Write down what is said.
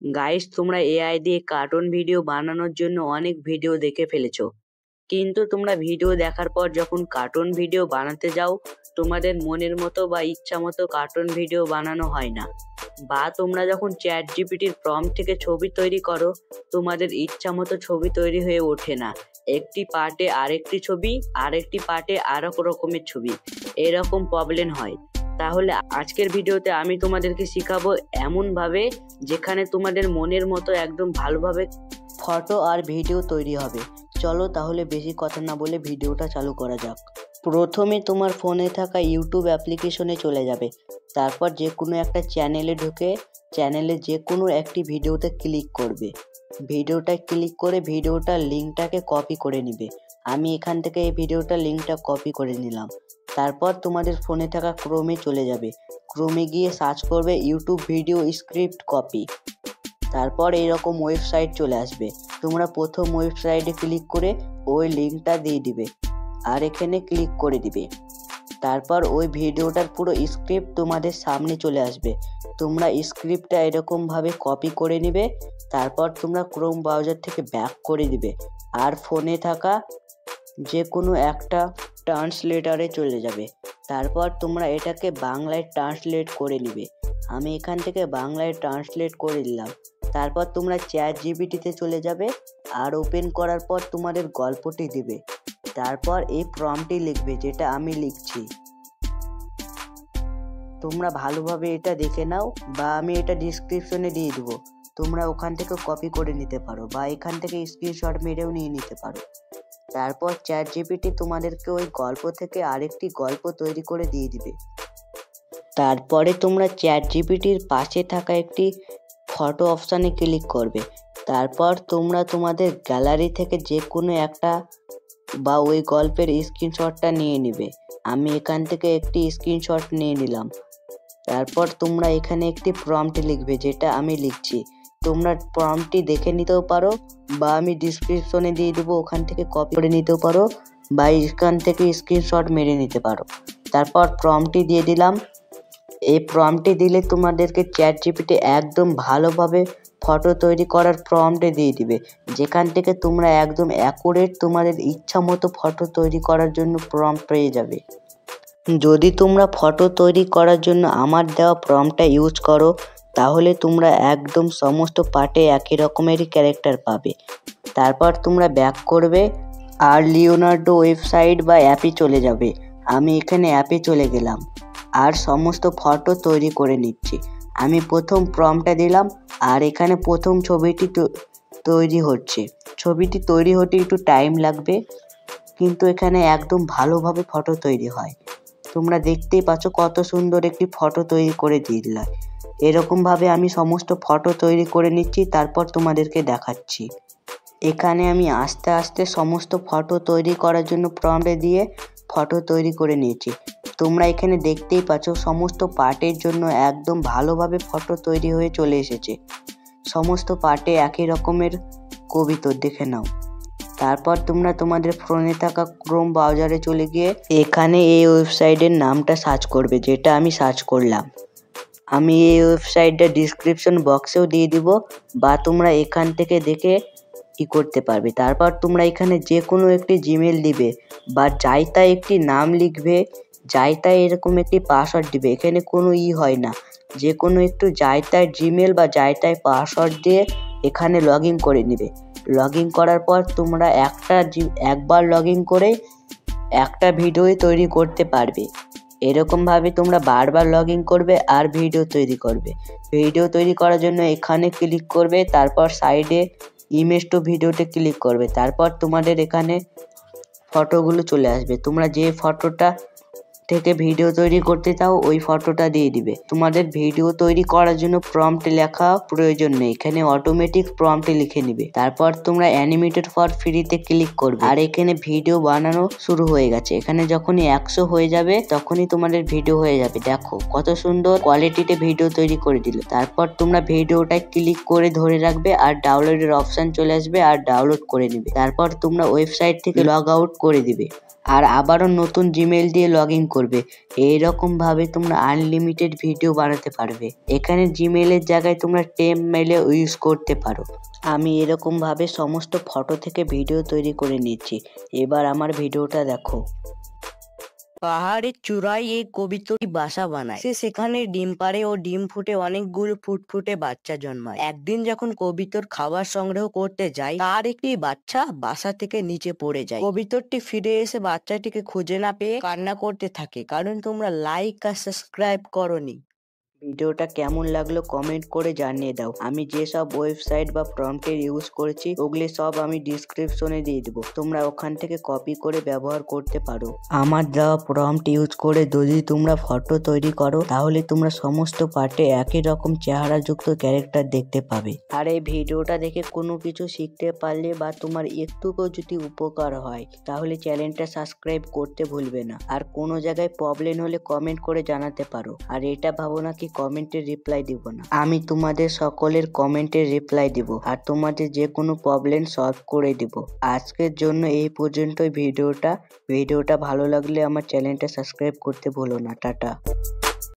Guys, তোমরা AI দিয়ে cartoon video বানানোর জন্য অনেক ভিডিও দেখে ফেলেছো, কিন্তু তোমরা ভিডিও দেখার পর যখন কার্টুন ভিডিও বানাতে যাও, তোমাদের মনের মতো বা ইচ্ছা মতো কার্টুন ভিডিও বানানো হয় না। বা তোমরা যখন চ্যাট জিপিটির প্রম্পট থেকে ছবি তৈরি করো, তোমাদের ইচ্ছা মতো ছবি তৈরি হয়ে ওঠে না। একটি পার্টে আরেকটি ছবি, আরেকটি পার্টে আরেক রকমের ছবি, এরকম প্রবলেম হয়। তাহলে আজকের ভিডিওতে আমি তোমাদেরকে শিখাবো এমন ভাবে যেখানে তোমাদের মনের মতো একদম ভালোভাবে ফটো আর ভিডিও তৈরি হবে। চলো তাহলে বেশি কথা না বলে ভিডিওটা চালু করা যাক। প্রথমে তোমার ফোনে থাকা ইউটিউব অ্যাপ্লিকেশনে চলে যাবে। তারপর যে কোনো একটা চ্যানেলে ঢুকে চ্যানেলে যে কোনো একটি ভিডিওতে ক্লিক করবে। ভিডিওটা ক্লিক করে ভিডিওটার লিঙ্কটাকে কপি করে নিবে। আমি এখান থেকে এই ভিডিওটার লিঙ্কটা কপি করে নিলাম। তারপর তোমাদের ফোনে থাকা ক্রোমে চলে যাবে। ক্রোমে গিয়ে সার্চ করবে ইউটিউব ভিডিও স্ক্রিপ্ট কপি। তারপর এইরকম ওয়েবসাইট চলে আসবে। তোমরা প্রথম ওয়েবসাইটে ক্লিক করে ওই লিঙ্কটা দিয়ে দিবে আর এখানে ক্লিক করে দিবে। তারপর ওই ভিডিওটার পুরো স্ক্রিপ্ট তোমাদের সামনে চলে আসবে। তোমরা স্ক্রিপ্টটা এরকমভাবে কপি করে নিবে। তারপর তোমরা ক্রোম ব্রাউজার থেকে ব্যাক করে দিবে আর ফোনে থাকা যে কোনো একটা ট্রান্সলেটারে চলে যাবে। তারপর তোমরা এটাকে বাংলায় ট্রান্সলেট করে নিবে। আমি এখান থেকে বাংলায় ট্রান্সলেট করে দিলাম। তারপর তোমরা চ্যাট জিপিটিতে চলে যাবে আর ওপেন করার পর তোমাদের গল্পটি দিবে। তারপর এই প্রম্পটটি লিখবে যেটা আমি লিখছি। তোমরা ভালোভাবে এটা দেখে নাও বা আমি এটা ডিসক্রিপশনে দিয়ে দেবো। তোমরা ওখান থেকে কপি করে নিতে পারো বা এখান থেকে স্ক্রিনশট মেরেও নিয়ে নিতে পারো। তারপর চ্যাট জিপিটি তোমাদেরকে ওই গল্প থেকে আরেকটি গল্প তৈরি করে দিয়ে দিবে। তারপরে তোমরা চ্যাট জিপিটির পাশে থাকা একটি ফটো অপশানে ক্লিক করবে। তারপর তোমরা তোমাদের গ্যালারি থেকে যে কোনো একটা বা ওই গল্পের স্ক্রিনশটটা নিয়ে নিবে। আমি এখান থেকে একটি স্ক্রিনশট নিয়ে নিলাম। তারপর তোমরা এখানে একটি প্রম্পট লিখবে যেটা আমি লিখছি। তোমরা প্রম্পটটি দেখে নিতেও পারো বা আমি ডিসক্রিপশনে দিয়ে দেবো, ওখান থেকে কপি করে নিতেও পারো বা এখান থেকে স্ক্রিনশট মেরে নিতে পারো। তারপর প্রম্পটটি দিয়ে দিলাম। এই প্রম্পটটি দিলে তোমাদেরকে চ্যাট জিপিটি একদম ভালোভাবে ফটো তৈরি করার প্রম্পটে দিয়ে দিবে, যেখান থেকে তোমরা একদম অ্যাকুরেট তোমাদের ইচ্ছা মতো ফটো তৈরি করার জন্য প্রম্পট পেয়ে যাবে। যদি তোমরা ফটো তৈরি করার জন্য আমার দেওয়া প্রম্পটটা ইউজ করো, তাহলে তোমরা একদম সমস্ত পার্টে একই রকমেরই ক্যারেক্টার পাবে। তারপর তোমরা ব্যাক করবে আর লিওনার্ডো ওয়েবসাইট বা অ্যাপে চলে যাবে। আমি এখানে অ্যাপে চলে গেলাম আর সমস্ত ফটো তৈরি করে নিচ্ছি। আমি প্রথম প্রম্পটটা দিলাম আর এখানে প্রথম ছবিটি তৈরি হচ্ছে। ছবিটি তৈরি হতে একটু টাইম লাগবে, কিন্তু এখানে একদম ভালোভাবে ফটো তৈরি হয়। তোমরা দেখতেই পাচ্ছ কত সুন্দর একটি ফটো তৈরি করে দিলাম। এরকমভাবে আমি সমস্ত ফটো তৈরি করে নিচ্ছি, তারপর তোমাদেরকে দেখাচ্ছি। এখানে আমি আস্তে আস্তে সমস্ত ফটো তৈরি করার জন্য প্রম্পটে দিয়ে ফটো তৈরি করে নিয়েছি। তোমরা এখানে দেখতেই পাচ্ছ সমস্ত পার্টের জন্য একদম ভালোভাবে ফটো তৈরি হয়ে চলে এসেছে। সমস্ত পার্টে একই রকমের কবিতা দেখে নাও। তারপর তোমরা তোমাদের ফোনে থাকা ক্রোম ব্রাউজারে চলে গিয়ে এখানে এই ওয়েবসাইটের নামটা সার্চ করবে যেটা আমি সার্চ করলাম। আমি এই ওয়েবসাইটটা ডিসক্রিপশন বক্সেও দিয়ে দিব বা তোমরা এখান থেকে দেখে কি করতে পারবে। তারপর তোমরা এখানে যে কোনো একটি জিমেল দিবে বা যাই তাই একটি নাম লিখবে, যাই তাই এরকম একটি পাসওয়ার্ড দিবে। এখানে কোনো হয় না, যে কোনো একটু যাই তাই জিমেল বা যাই তাই পাসওয়ার্ড দিয়ে এখানে লগ ইন করে নেবে। লগ ইন করার পর তোমরা একবার লগ ইন করে একটা ভিডিও তৈরি করতে পারবে। এরকমভাবে তোমরা বারবার লগ ইন করবে আর ভিডিও তৈরি করবে। ভিডিও তৈরি করার জন্য এখানে ক্লিক করবে, তারপর সাইডে ইমেজ টু ভিডিওতে ক্লিক করবে। তারপর তোমাদের এখানে ফটোগুলো চলে আসবে। তোমরা যে ফটোটা থেকে ভিডিও তৈরি করতে চাও ওই ফটোটা দিয়ে দিবে। তোমাদের ভিডিও তৈরি করার জন্য প্রম্পট লেখা প্রয়োজন নেই, এখানে অটোমেটিক প্রম্পটে লিখে নিবে। তারপর তোমরা অ্যানিমেটেড ফর ফ্রিতে ক্লিক করবে আর এখানে ভিডিও বানানো শুরু হয়ে গেছে। এখানে যখনই 100 হয়ে যাবে তখনই তোমাদের ভিডিও হয়ে যাবে। দেখো কত সুন্দর কোয়ালিটিতে ভিডিও তৈরি করে দিল। তারপর তোমরা ভিডিওটা ক্লিক করে ধরে রাখবে আর ডাউনলোডের অপশন চলে আসবে আর ডাউনলোড করে নিবে। তারপর তোমরা ওয়েবসাইট থেকে লগ আউট করে দিবে আর আবারও নতুন জিমেল দিয়ে লগ ইন করবে। করবে। এইরকম ভাবে তোমরা আনলিমিটেড ভিডিও বানাতে পারবে। এখানে জিমেইলের জায়গায় তোমরা টেম্পমেইলও ইউজ করতে পারো। আমি এরকম ভাবে সমস্ত ফটো থেকে ভিডিও তৈরি করে নিচ্ছি। এবার আমার ভিডিওটা দেখো। পাহাড়ের চূড়ায় এই কবিতটি বাসা বানায়। সে সেখানে ডিম পাড়ে ও ডিম ফুটে অনেকগুলো ফুটফুটে বাচ্চা জন্মায়। একদিন যখন কবিতর খাবার সংগ্রহ করতে যায়, তার একটি বাচ্চা বাসা থেকে নিচে পড়ে যায়। কবিতরটি ফিরে এসে বাচ্চাটিকে খুঁজে না পেয়ে কান্না করতে থাকে, কারণ তোমরা লাইক আর সাবস্ক্রাইব করোনি। ভিডিওটা কেমন লাগলো কমেন্ট করে জানিয়ে দাও। আমি যেসব ওয়েবসাইট বা প্রম্পটের ইউজ করেছি ওগুলি সব আমি ডিসক্রিপশনে দিয়ে দেবো, তোমরা ওখান থেকে কপি করে ব্যবহার করতে পারো। আমার দেওয়া প্রম্পট ইউজ করে যদি তোমরা ফটো তৈরি করো তাহলে তোমরা সমস্ত পার্টে একই রকম চেহারাযুক্ত ক্যারেক্টার দেখতে পাবে। আর এই ভিডিওটা দেখে কোনো কিছু শিখতে পারলে বা তোমার একটুকু যদি উপকার হয় তাহলে চ্যানেলটা সাবস্ক্রাইব করতে ভুলবে না। আর কোনো জায়গায় প্রবলেম হলে কমেন্ট করে জানাতে পারো। আর এটা ভাবো না কি কমেন্টের রিপ্লাই দিব না, আমি তোমাদের সকলের কমেন্টের রিপ্লাই দিব আর তোমাদের যে কোনো প্রবলেম সলভ করে দিব। আজকের জন্য এই পর্যন্তই ভিডিওটা ভালো লাগলে আমার চ্যানেলটা সাবস্ক্রাইব করতে ভুলো না। টাটা।